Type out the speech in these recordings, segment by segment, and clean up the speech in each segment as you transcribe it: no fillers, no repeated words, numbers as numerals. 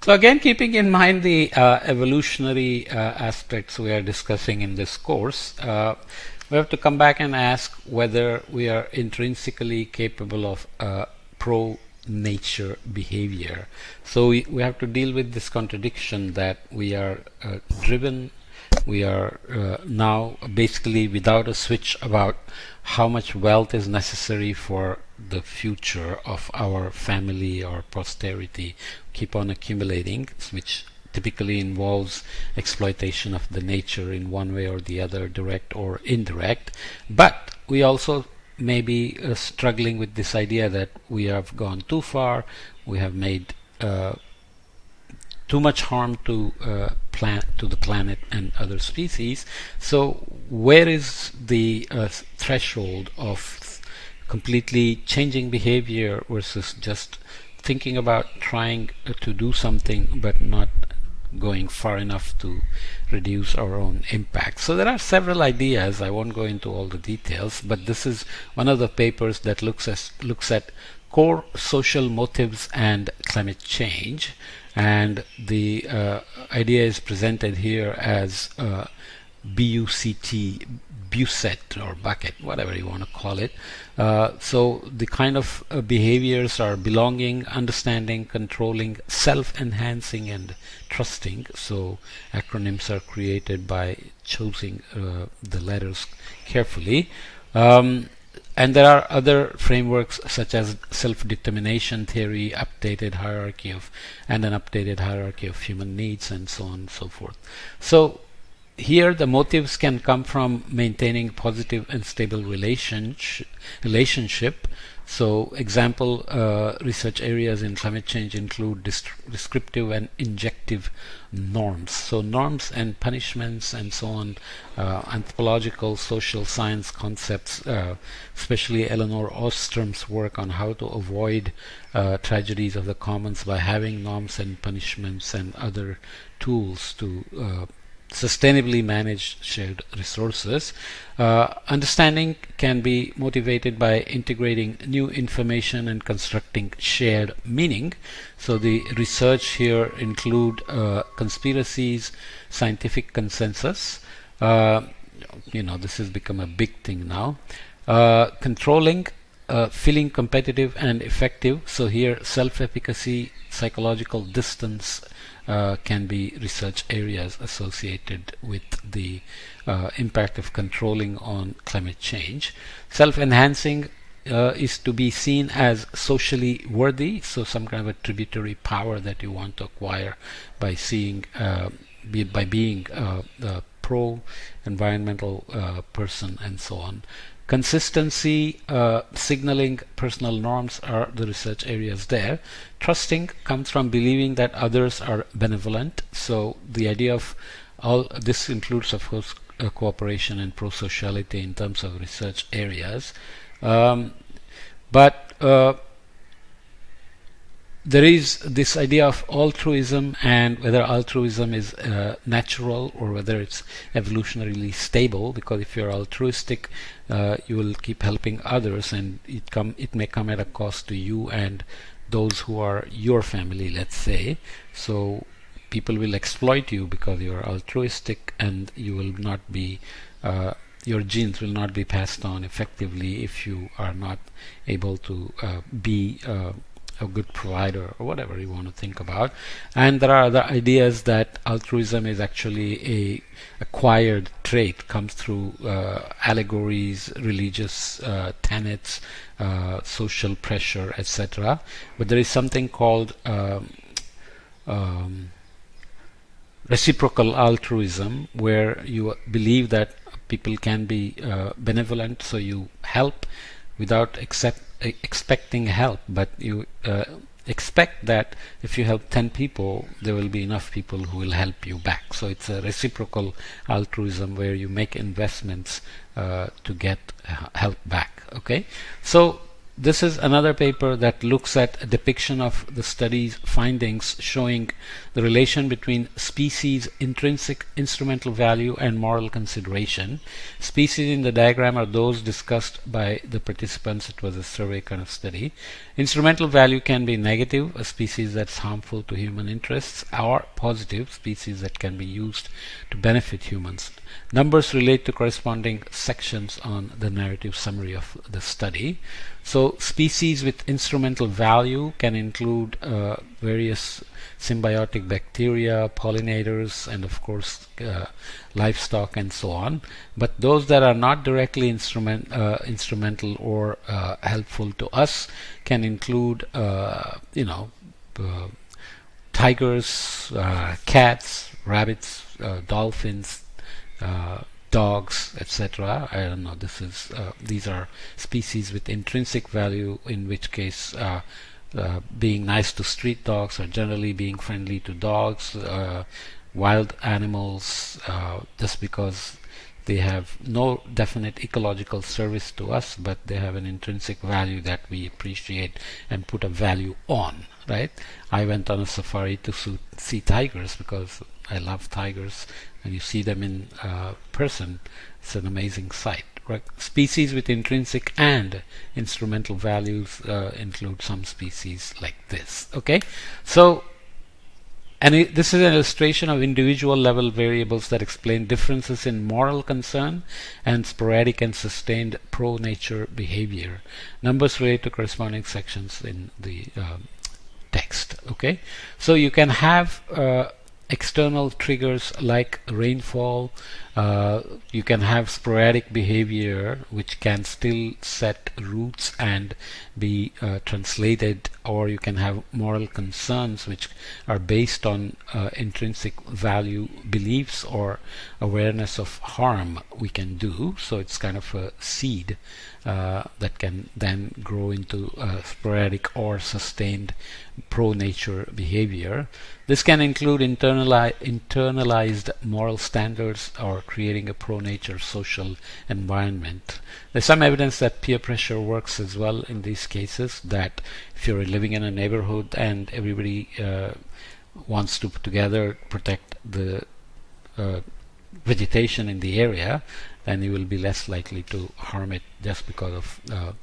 So again, keeping in mind the evolutionary aspects we are discussing in this course, we have to come back and ask whether we are intrinsically capable of pro-nature behavior. So we have to deal with this contradiction that we are driven, we are now basically without a switch about how much wealth is necessary for the future of our family or posterity, keep on accumulating, which typically involves exploitation of the nature in one way or the other, direct or indirect. But we also may be struggling with this idea that we have gone too far, we have made too much harm to the planet and other species. So where is the threshold of completely changing behavior versus just thinking about trying to do something but not going far enough to reduce our own impact? So there are several ideas. I won't go into all the details, but this is one of the papers that looks at core social motives and climate change, and the idea is presented here as BUCT, Buset or bucket, whatever you want to call it. So the kind of behaviors are belonging, understanding, controlling, self-enhancing, and trusting. So acronyms are created by choosing the letters carefully. And there are other frameworks such as self-determination theory, updated hierarchy of, and an updated hierarchy of human needs, and so on and so forth. So here the motives can come from maintaining positive and stable relationship. So example research areas in climate change include descriptive and injective norms. So norms and punishments and so on, anthropological social science concepts, especially Eleanor Ostrom's work on how to avoid tragedies of the commons by having norms and punishments and other tools to sustainably manage shared resources. Understanding can be motivated by integrating new information and constructing shared meaning. So the research here include conspiracies, scientific consensus. This has become a big thing now. Controlling, feeling competitive and effective. So here self-efficacy, psychological distance can be research areas associated with the impact of controlling on climate change. Self-enhancing is to be seen as socially worthy, so some kind of a tributary power that you want to acquire by being a pro-environmental person and so on. Consistency, signaling personal norms are the research areas there. Trusting comes from believing that others are benevolent. So the idea of all this includes, of course, cooperation and pro-sociality in terms of research areas. But there is this idea of altruism, and whether altruism is natural or whether it's evolutionarily stable, because if you're altruistic, you will keep helping others, and it may come at a cost to you and those who are your family, let's say. So people will exploit you because you're altruistic, and you will not be your genes will not be passed on effectively if you are not able to be a good provider, or whatever you want to think about. And there are other ideas that altruism is actually a acquired trait, comes through allegories, religious tenets, social pressure, etc. But there is something called reciprocal altruism, where you believe that people can be benevolent, so you help without expecting help, but you expect that if you help 10 people, there will be enough people who will help you back. So it's a reciprocal altruism where you make investments to get help back. Okay, so this is another paper that looks at a depiction of the study's findings showing the relation between species intrinsic instrumental value and moral consideration. Species in the diagram are those discussed by the participants. It was a survey kind of study. Instrumental value can be negative, a species that's harmful to human interests, or positive, species that can be used to benefit humans. Numbers relate to corresponding sections on the narrative summary of the study. So species with instrumental value can include various symbiotic bacteria, pollinators, and of course livestock and so on. But those that are not directly instrumental or helpful to us can include, tigers, cats, rabbits, dolphins, dogs, etc. I don't know. These are species with intrinsic value, in which case being nice to street dogs or generally being friendly to dogs, wild animals, just because they have no definite ecological service to us, but they have an intrinsic value that we appreciate and put a value on, right? I went on a safari to see tigers because I love tigers, and you see them in person. It's an amazing sight. Right? Species with intrinsic and instrumental values include some species like this. Okay, so this is an illustration of individual level variables that explain differences in moral concern and sporadic and sustained pro-nature behavior. Numbers relate to corresponding sections in the text. Okay, so you can have external triggers like rainfall. You can have sporadic behavior which can still set roots and be translated, or you can have moral concerns which are based on intrinsic value beliefs or awareness of harm we can do. So it's kind of a seed that can then grow into sporadic or sustained pro-nature behavior. This can include internalized moral standards or creating a pro-nature social environment. There's some evidence that peer pressure works as well in these cases, that if you're living in a neighborhood and everybody wants to together protect the vegetation in the area, then you will be less likely to harm it just because of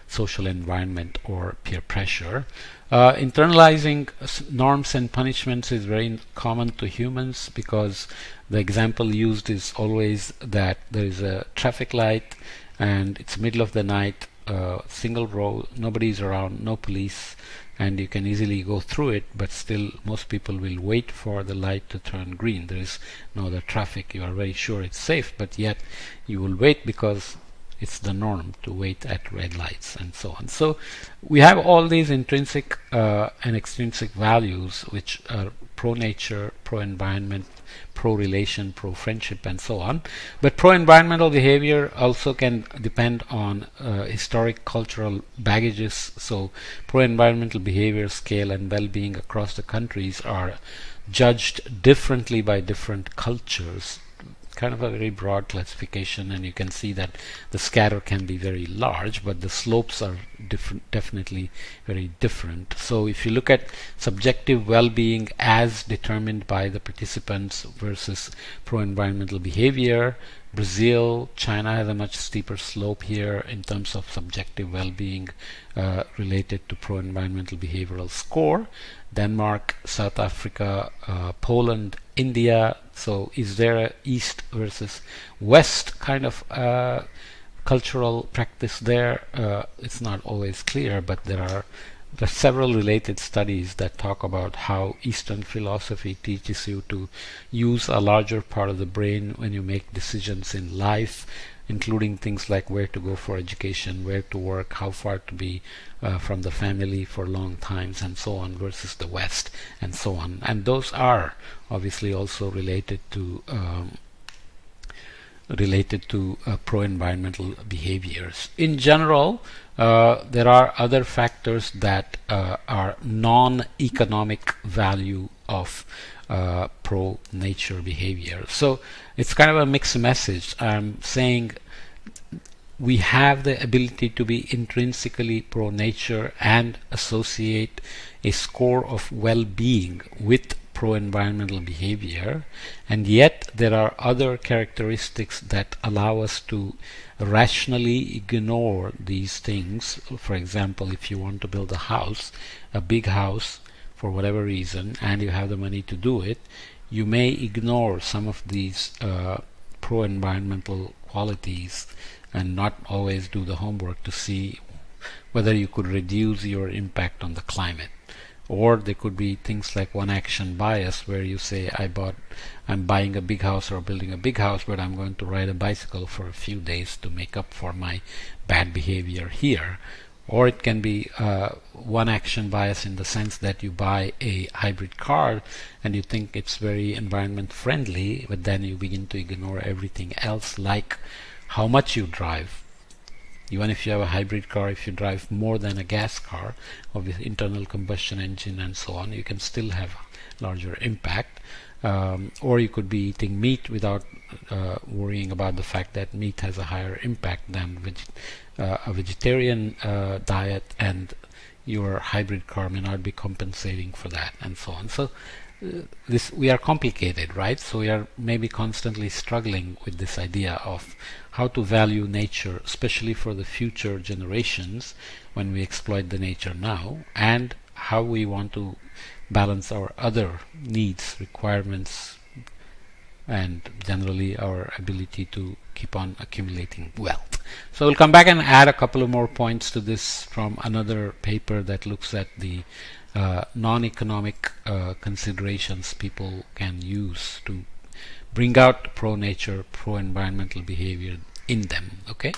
social environment or peer pressure. Internalizing norms and punishments is very common to humans, because the example used is always that there is a traffic light and it's middle of the night, single row, nobody's around, no police, and you can easily go through it, but still most people will wait for the light to turn green. There is no other traffic. You are very sure it's safe, but yet you will wait because it's the norm to wait at red lights and so on. So we have all these intrinsic and extrinsic values which are pro-nature, pro-environment, pro-relation, pro-friendship, and so on. But pro-environmental behavior also can depend on historic cultural baggages. So pro-environmental behavior scale and well-being across the countries are judged differently by different cultures. Kind of a very broad classification, and you can see that the scatter can be very large, but the slopes are definitely very different. So if you look at subjective well-being as determined by the participants versus pro-environmental behavior, Brazil, China has a much steeper slope here in terms of subjective well-being related to pro-environmental behavioral score. Denmark, South Africa, Poland, India. So is there a East versus West kind of cultural practice there? It's not always clear, but there are several related studies that talk about how Eastern philosophy teaches you to use a larger part of the brain when you make decisions in life, including things like where to go for education, where to work, how far to be from the family for long times, and so on, versus the West, and so on. And those are obviously also related to pro-environmental behaviors. In general, there are other factors that are non-economic value of pro-nature behavior. So it's kind of a mixed message. I'm saying we have the ability to be intrinsically pro-nature and associate a score of well-being with pro-environmental behavior, and yet there are other characteristics that allow us to rationally ignore these things. For example, if you want to build a house, a big house, for whatever reason, and you have the money to do it, you may ignore some of these pro-environmental qualities and not always do the homework to see whether you could reduce your impact on the climate. Or there could be things like one action bias, where you say, I'm buying a big house or building a big house, but I'm going to ride a bicycle for a few days to make up for my bad behavior here. Or it can be one action bias in the sense that you buy a hybrid car and you think it's very environment friendly, but then you begin to ignore everything else, like how much you drive. Even if you have a hybrid car, if you drive more than a gas car with internal combustion engine and so on, you can still have larger impact. Or you could be eating meat without worrying about the fact that meat has a higher impact than a vegetarian diet, and your hybrid car may not be compensating for that, and so on. So we are complicated, right? So we are maybe constantly struggling with this idea of how to value nature, especially for the future generations when we exploit the nature now, and how we want to balance our other needs, requirements, and generally our ability to keep on accumulating wealth. So we'll come back and add a couple of more points to this from another paper that looks at the non-economic considerations people can use to bring out pro-nature, pro-environmental behavior in them. Okay.